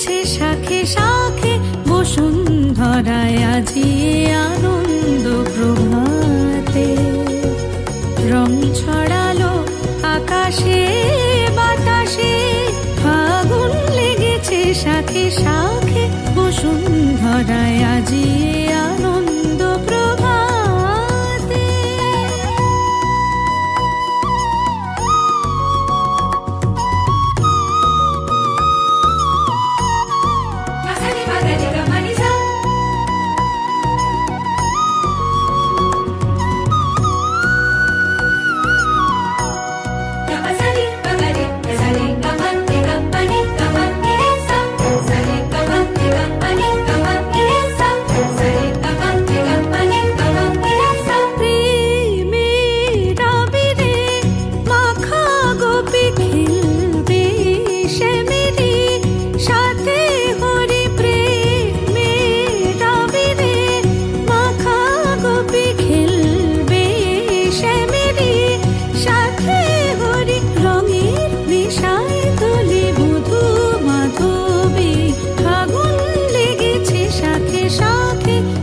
লেগেছে শাখে শাখে বসুন্ধরায় আজি আনন্দ প্রভাতে। রং ছড়ালো আকাশে বাতাসে, ফাগুন লেগেছে শাখে শাখে বসুন্ধরায় আজি আনন্দ প্রভাতে।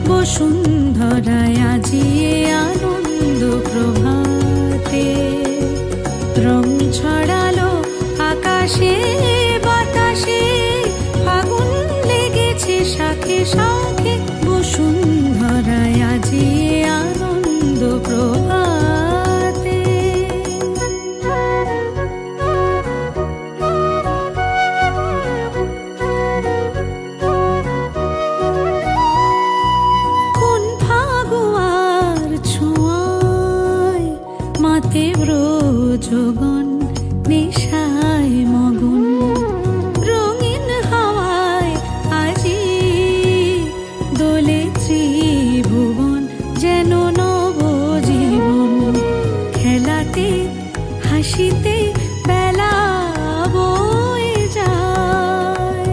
বসুন্ধরায় আজি আনন্দ প্রভাতে। রং ছড়ালো আকাশে বাতাসে, ফাগুন লেগেছে শাখে শাখে বসুন্ধরায় আজি আনন্দ প্রভাতে। মাতে ব্রজগণ নেশায় মগন, রঙিন হাওয়ায় আজি দোলে ত্রিভুবন, যেন নবজীবন। খেলাতে হাসিতে বেলা বয়ে যায়।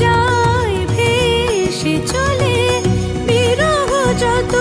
যায় ভেসে চলে বিরহ যত